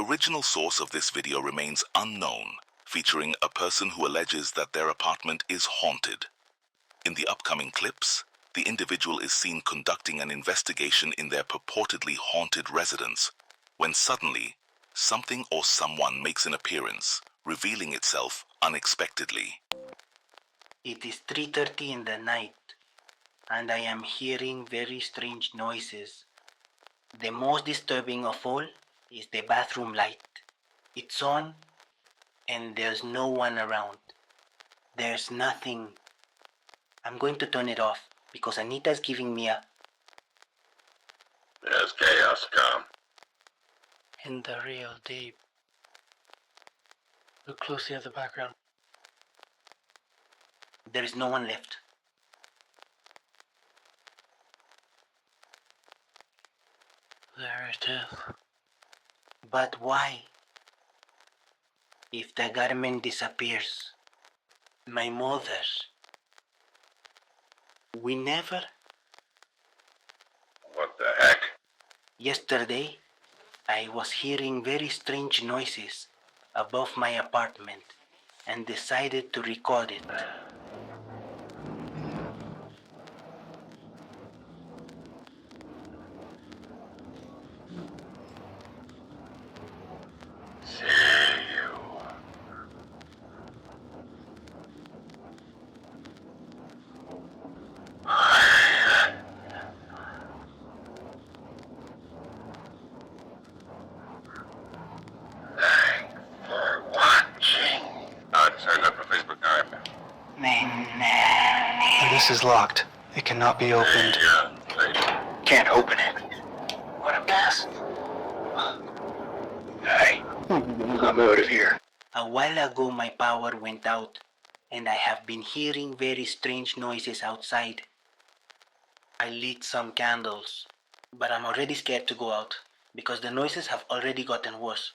original source of this video remains unknown, featuring a person who alleges that their apartment is haunted. In the upcoming clips, the individual is seen conducting an investigation in their purportedly haunted residence, when suddenly, something or someone makes an appearance, revealing itself unexpectedly. It is 3:30 in the night, and I am hearing very strange noises. The most disturbing of all is the bathroom light. It's on, and there's no one around. There's nothing. I'm going to turn it off because Anita's giving me a... There's chaos come. In the real deep. Look closely at the background. There is no one left. There it is. But why? If the garment disappears, my mother... We never... What the heck? Yesterday, I was hearing very strange noises above my apartment and decided to record it. This is locked. It cannot be opened. Can't open it. What a mess. Hey, I'm out of here. A while ago my power went out and I have been hearing very strange noises outside. I lit some candles, but I'm already scared to go out because the noises have already gotten worse.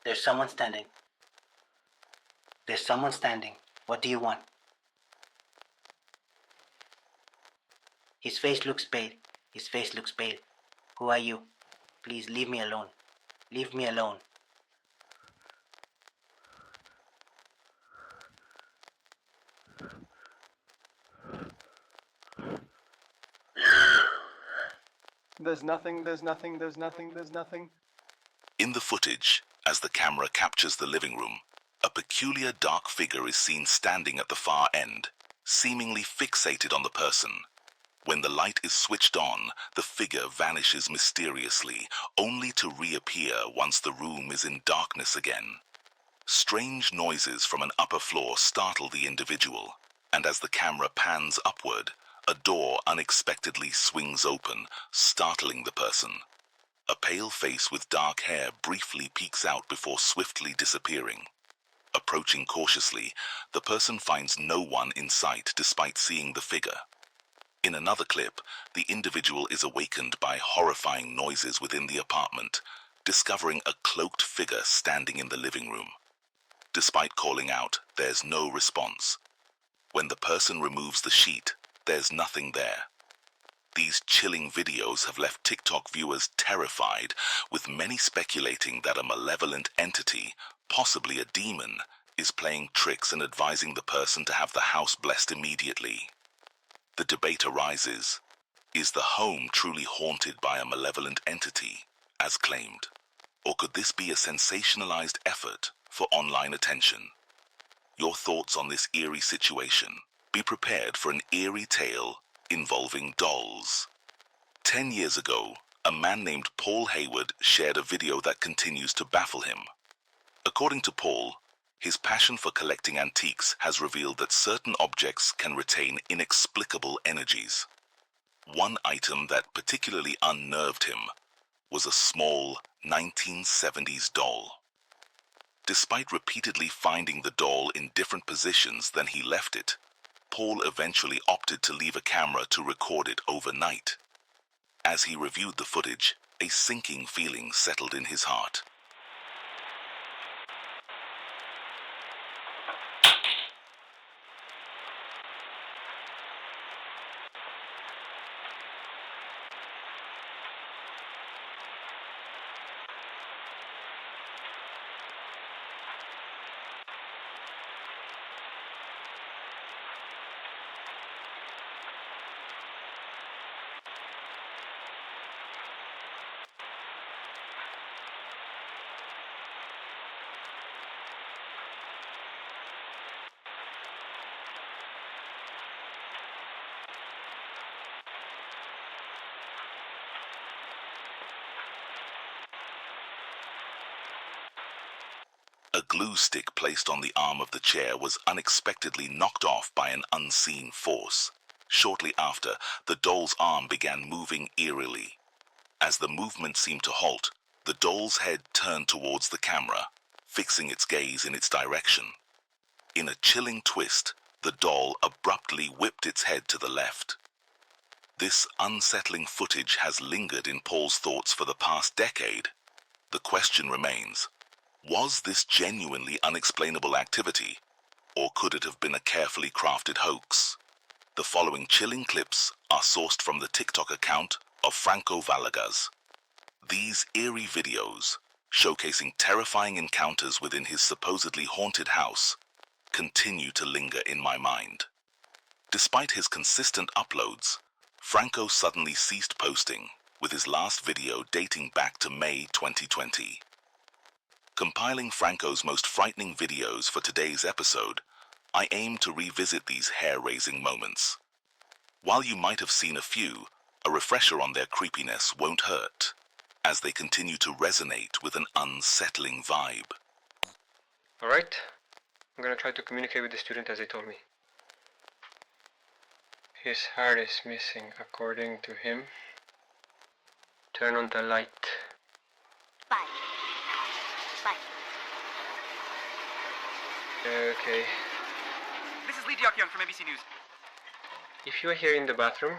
There's someone standing. There's someone standing. What do you want? His face looks pale. His face looks pale. Who are you? Please leave me alone. Leave me alone. There's nothing. In the footage, as the camera captures the living room, a peculiar dark figure is seen standing at the far end, seemingly fixated on the person. When the light is switched on, the figure vanishes mysteriously, only to reappear once the room is in darkness again. Strange noises from an upper floor startle the individual, and as the camera pans upward, a door unexpectedly swings open, startling the person. A pale face with dark hair briefly peeks out before swiftly disappearing. Approaching cautiously, the person finds no one in sight despite seeing the figure. In another clip, the individual is awakened by horrifying noises within the apartment, discovering a cloaked figure standing in the living room. Despite calling out, there's no response. When the person removes the sheet, there's nothing there. These chilling videos have left TikTok viewers terrified, with many speculating that a malevolent entity, possibly a demon, is playing tricks and advising the person to have the house blessed immediately. The debate arises, is the home truly haunted by a malevolent entity, as claimed? Or could this be a sensationalized effort for online attention? Your thoughts on this eerie situation? Be prepared for an eerie tale involving dolls. 10 years ago, a man named Paul Hayward shared a video that continues to baffle him. According to Paul, his passion for collecting antiques has revealed that certain objects can retain inexplicable energies. One item that particularly unnerved him was a small 1970s doll. Despite repeatedly finding the doll in different positions than he left it, Paul eventually opted to leave a camera to record it overnight. As he reviewed the footage, a sinking feeling settled in his heart. glue stick placed on the arm of the chair was unexpectedly knocked off by an unseen force. Shortly after, the doll's arm began moving eerily. As the movement seemed to halt, the doll's head turned towards the camera, fixing its gaze in its direction. In a chilling twist, the doll abruptly whipped its head to the left. This unsettling footage has lingered in Paul's thoughts for the past decade. The question remains, was this genuinely unexplainable activity, or could it have been a carefully crafted hoax? The following chilling clips are sourced from the TikTok account of Franco Villegas. These eerie videos, showcasing terrifying encounters within his supposedly haunted house, continue to linger in my mind. Despite his consistent uploads, Franco suddenly ceased posting, with his last video dating back to May 2020. Compiling Franco's most frightening videos for today's episode, I aim to revisit these hair-raising moments. While you might have seen a few, a refresher on their creepiness won't hurt, as they continue to resonate with an unsettling vibe. Alright, I'm gonna try to communicate with the student as they told me. His heart is missing, according to him. Turn on the light. Bye. Bye. Okay. This is Lee Deok-young from ABC News. If you are here in the bathroom,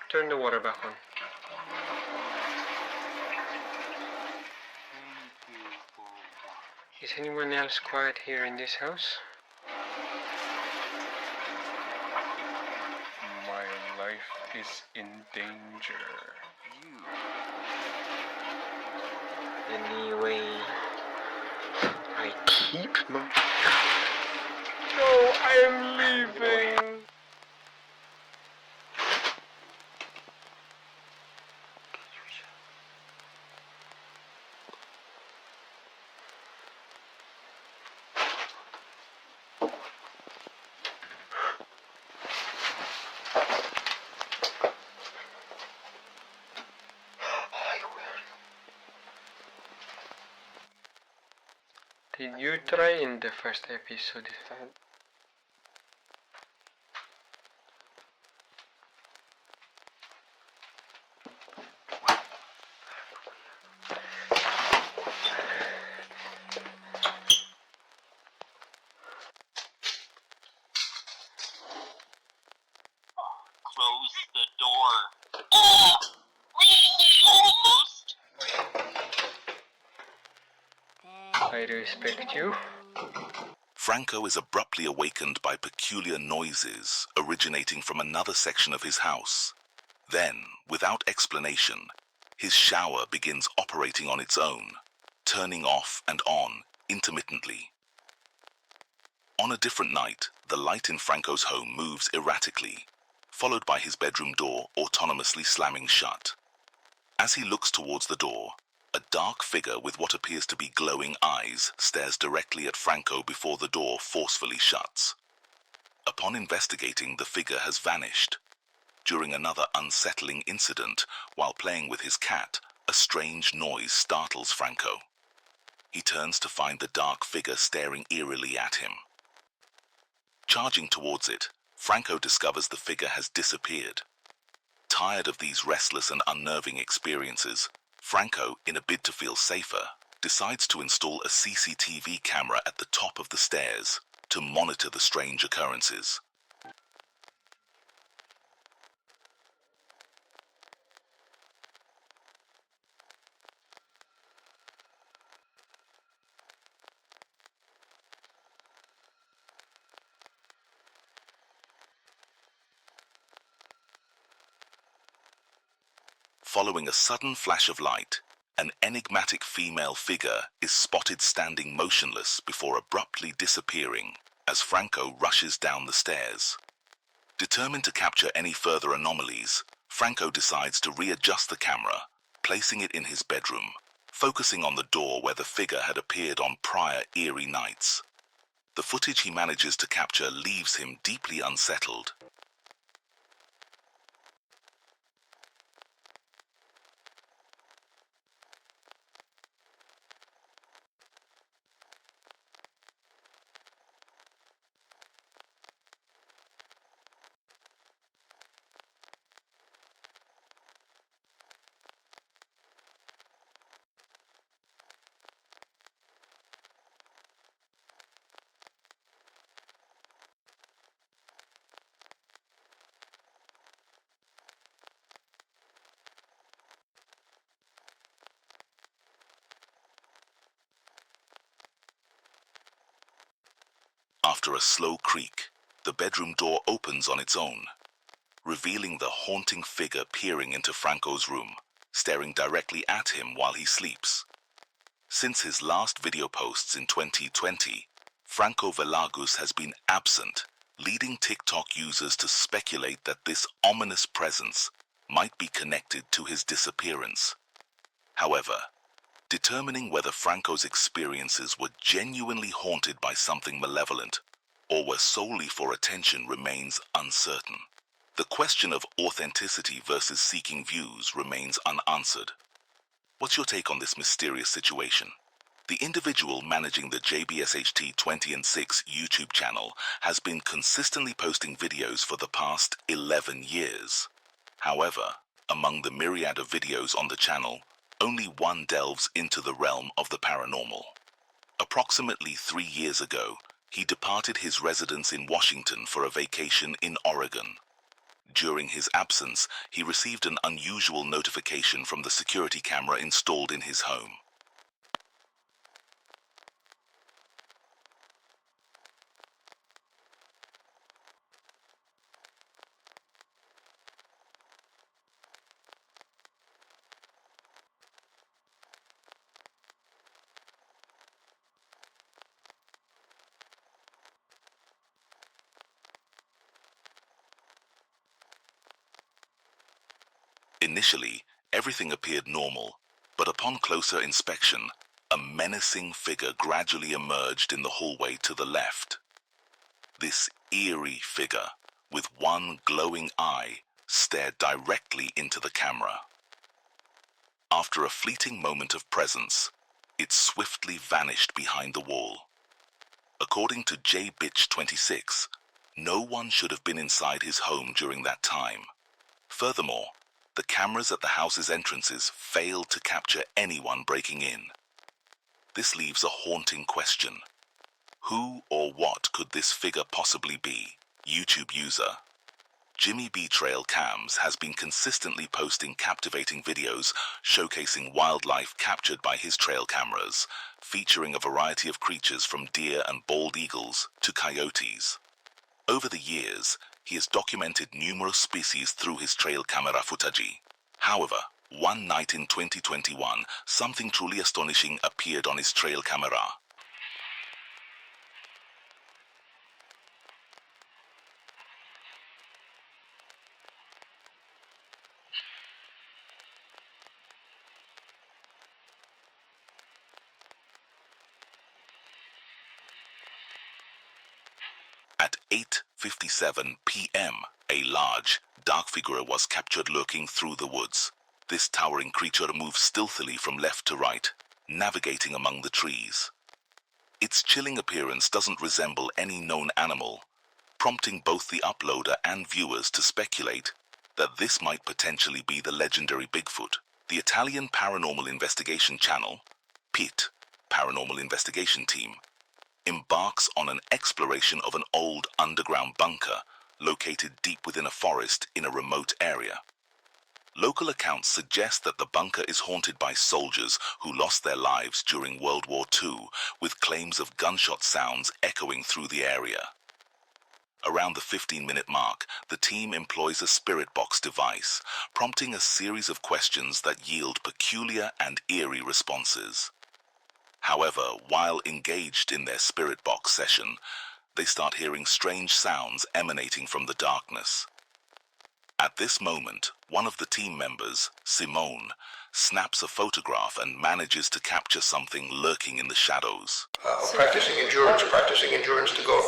turn the water back on. Is anyone else quiet here in this house? My life is in danger. Anyway, I keep my... No, I am leaving! Did you try in the first episode? Close the door. Oh! Almost! I respect you. Franco is abruptly awakened by peculiar noises originating from another section of his house. Then, without explanation, his shower begins operating on its own, turning off and on intermittently. On a different night, the light in Franco's home moves erratically, followed by his bedroom door autonomously slamming shut. As he looks towards the door, a dark figure with what appears to be glowing eyes stares directly at Franco before the door forcefully shuts. Upon investigating, the figure has vanished. During another unsettling incident, while playing with his cat, a strange noise startles Franco. He turns to find the dark figure staring eerily at him. Charging towards it, Franco discovers the figure has disappeared. Tired of these restless and unnerving experiences, Franco, in a bid to feel safer, decides to install a CCTV camera at the top of the stairs to monitor the strange occurrences. Following a sudden flash of light, an enigmatic female figure is spotted standing motionless before abruptly disappearing as Franco rushes down the stairs. Determined to capture any further anomalies, Franco decides to readjust the camera, placing it in his bedroom, focusing on the door where the figure had appeared on prior eerie nights. The footage he manages to capture leaves him deeply unsettled. After a slow creak, the bedroom door opens on its own, revealing the haunting figure peering into Franco's room, staring directly at him while he sleeps. Since his last video posts in 2020, Franco Velagus has been absent, leading TikTok users to speculate that this ominous presence might be connected to his disappearance. However, determining whether Franco's experiences were genuinely haunted by something malevolent or were solely for attention remains uncertain. The question of authenticity versus seeking views remains unanswered. What's your take on this mysterious situation? The individual managing the JBSHT 20 and 6 YouTube channel has been consistently posting videos for the past 11 years. However, among the myriad of videos on the channel, only one delves into the realm of the paranormal. Approximately 3 years ago, he departed his residence in Washington for a vacation in Oregon. During his absence, he received an unusual notification from the security camera installed in his home. Initially, everything appeared normal, but upon closer inspection, a menacing figure gradually emerged in the hallway to the left. This eerie figure, with one glowing eye, stared directly into the camera. After a fleeting moment of presence, it swiftly vanished behind the wall. According to JBitch26, no one should have been inside his home during that time. Furthermore, the cameras at the house's entrances failed to capture anyone breaking in. This leaves a haunting question. Who or what could this figure possibly be? YouTube user Jimmy B Trail Cams has been consistently posting captivating videos showcasing wildlife captured by his trail cameras, featuring a variety of creatures from deer and bald eagles to coyotes. Over the years, he has documented numerous species through his trail camera footage. However, one night in 2021, something truly astonishing appeared on his trail camera. At 8:57 p.m., a large, dark figure was captured lurking through the woods. This towering creature moves stealthily from left to right, navigating among the trees. Its chilling appearance doesn't resemble any known animal, prompting both the uploader and viewers to speculate that this might potentially be the legendary Bigfoot. The Italian paranormal investigation channel, PIT, Paranormal Investigation Team, embarks on an exploration of an old underground bunker located deep within a forest in a remote area. Local accounts suggest that the bunker is haunted by soldiers who lost their lives during World War II, with claims of gunshot sounds echoing through the area. Around the 15-minute mark, the team employs a spirit box device, prompting a series of questions that yield peculiar and eerie responses. However, while engaged in their spirit box session, they start hearing strange sounds emanating from the darkness. At this moment, one of the team members, Simone, snaps a photograph and manages to capture something lurking in the shadows. Practicing endurance to go.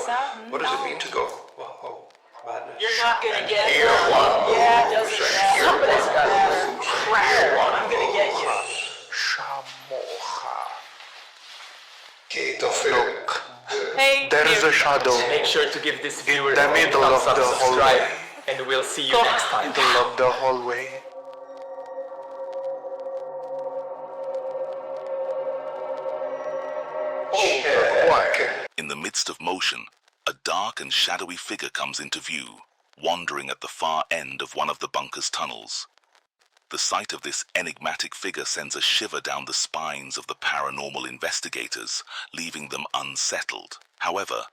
What does it mean to go? Whoa, madness. You're not gonna get Year it. one. Yeah, it doesn't matter. Somebody's got it. Crap. I'm gonna get you. Look, Hey, there is a shadow Make sure to give this viewer in the middle of the hallway. and we'll see you next time. Middle of the hallway. In the midst of motion, a dark and shadowy figure comes into view, wandering at the far end of one of the bunker's tunnels. The sight of this enigmatic figure sends a shiver down the spines of the paranormal investigators, leaving them unsettled. However,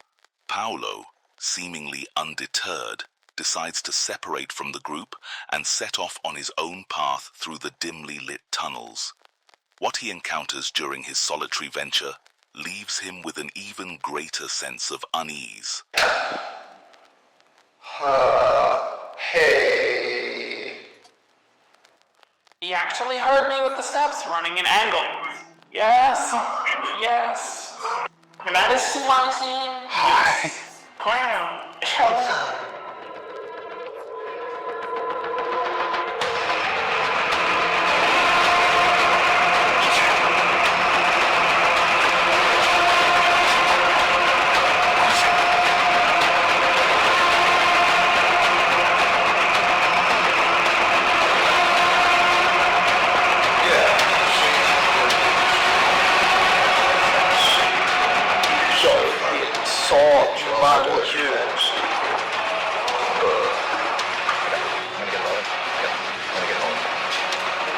Paolo, seemingly undeterred, decides to separate from the group and set off on his own path through the dimly lit tunnels. What he encounters during his solitary venture leaves him with an even greater sense of unease. Hey. He actually heard me with the steps running an angle. Yes. Yes. That is Swazi. Hi. Wow. Hello.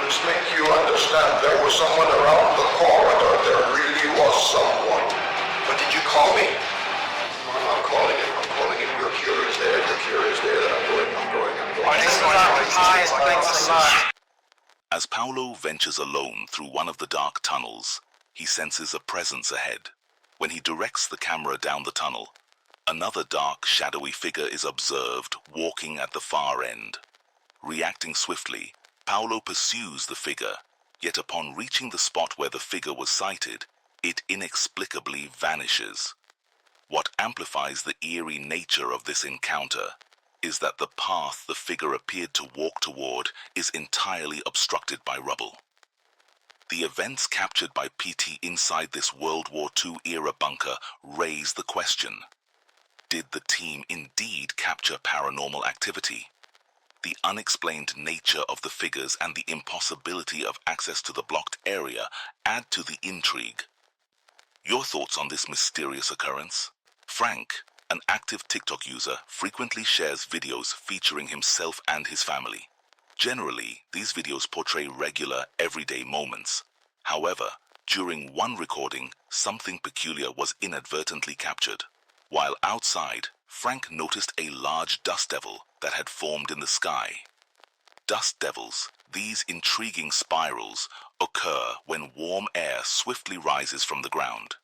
This make you understand there was someone around the corridor. There really was someone. But did you call me? I'm calling him. Your cure is there. I'm going. As Paolo ventures alone through one of the dark tunnels, he senses a presence ahead. When he directs the camera down the tunnel, another dark, shadowy figure is observed walking at the far end. Reacting swiftly, Paolo pursues the figure, yet upon reaching the spot where the figure was sighted, it inexplicably vanishes. What amplifies the eerie nature of this encounter is that the path the figure appeared to walk toward is entirely obstructed by rubble. The events captured by PT inside this World War II era bunker raise the question: did the team indeed capture paranormal activity? The unexplained nature of the figures and the impossibility of access to the blocked area add to the intrigue. Your thoughts on this mysterious occurrence? Frank, an active TikTok user, frequently shares videos featuring himself and his family. Generally, these videos portray regular, everyday moments. However, during one recording, something peculiar was inadvertently captured. While outside, Frank noticed a large dust devil that had formed in the sky. Dust devils, these intriguing spirals, occur when warm air swiftly rises from the ground.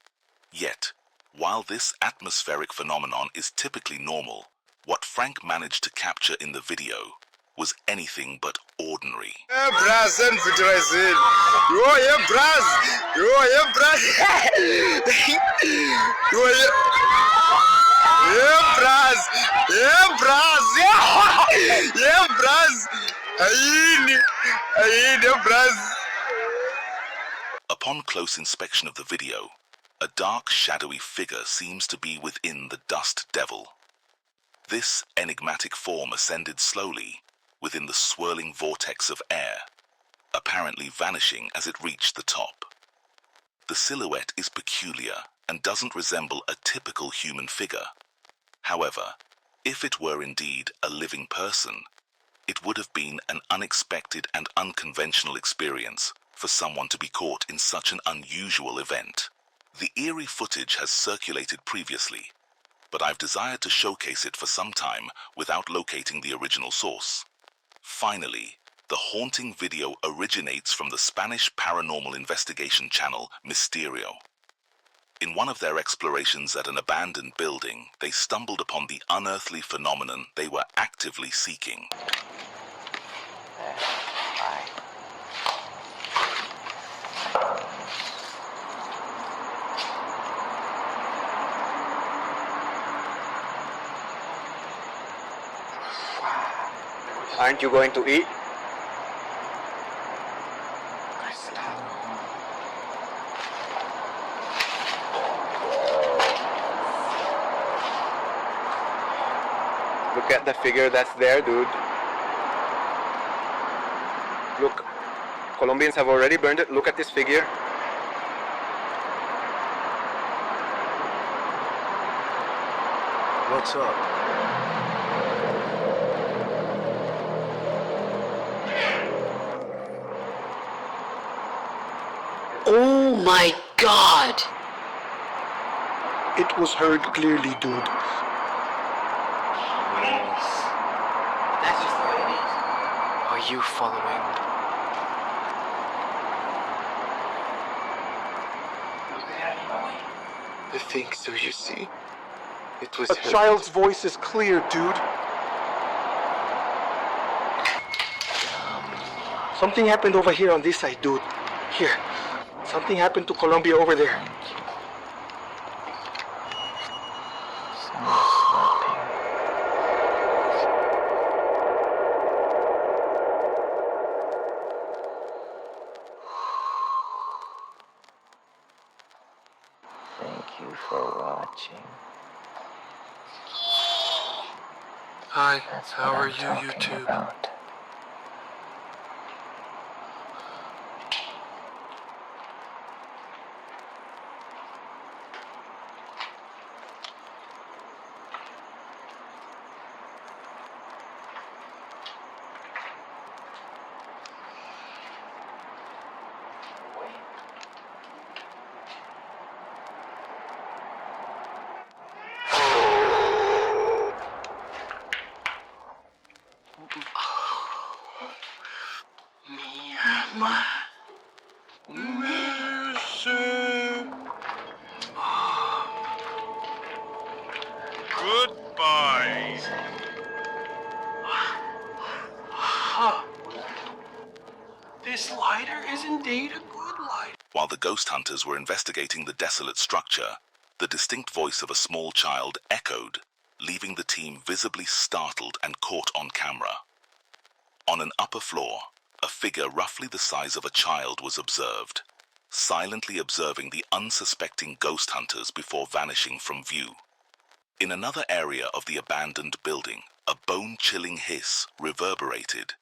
Yet, while this atmospheric phenomenon is typically normal, what Frank managed to capture in the video was anything but ordinary. Upon close inspection of the video, a dark, shadowy figure seems to be within the dust devil. This enigmatic form ascended slowly within the swirling vortex of air, apparently vanishing as it reached the top. The silhouette is peculiar and doesn't resemble a typical human figure. However, if it were indeed a living person, it would have been an unexpected and unconventional experience for someone to be caught in such an unusual event. The eerie footage has circulated previously, but I've desired to showcase it for some time without locating the original source. Finally, the haunting video originates from the Spanish paranormal investigation channel Misterio. In one of their explorations at an abandoned building, they stumbled upon the unearthly phenomenon they were actively seeking. Aren't you going to eat? Look at the figure that's there, dude. Look, Colombians have already burned it. Look at this figure. What's up? Oh my God! It was heard clearly, dude. That's just the way it is. Are you following? I think so, you see. It was a child's voice is clear, dude. Something happened over here on this side, dude. Here. Something happened to Columbia over there. Thank you for watching. Hi, That's how what are I'm you, talking YouTube? about. Goodbye. This lighter is indeed a good lighter. While the ghost hunters were investigating the desolate structure, the distinct voice of a small child echoed, leaving the team visibly startled and caught on camera. On an upper floor, a figure roughly the size of a child was observed, silently observing the unsuspecting ghost hunters before vanishing from view. In another area of the abandoned building, a bone-chilling hiss reverberated,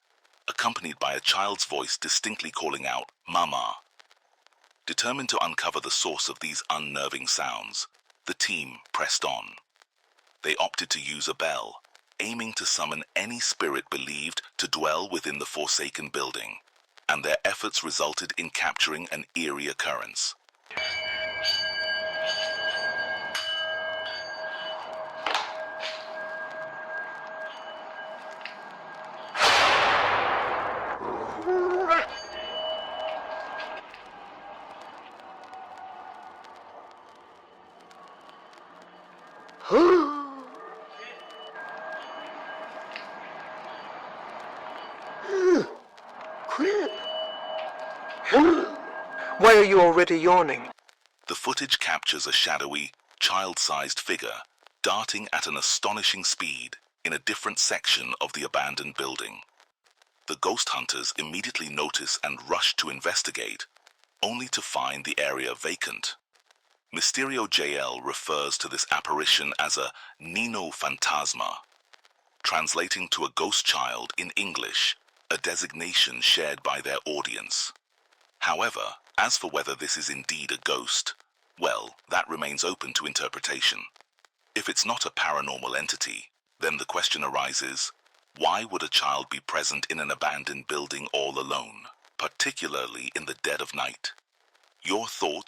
accompanied by a child's voice distinctly calling out, "Mama." Determined to uncover the source of these unnerving sounds, the team pressed on. They opted to use a bell, aiming to summon any spirit believed to dwell within the forsaken building, and their efforts resulted in capturing an eerie occurrence. Why are you already yawning? The footage captures a shadowy, child-sized figure darting at an astonishing speed in a different section of the abandoned building. The ghost hunters immediately notice and rush to investigate, only to find the area vacant. Mysterio JL refers to this apparition as a Nino Fantasma, translating to a ghost child in English, a designation shared by their audience. However, as for whether this is indeed a ghost, well, that remains open to interpretation. If it's not a paranormal entity, then the question arises, why would a child be present in an abandoned building all alone, particularly in the dead of night? Your thoughts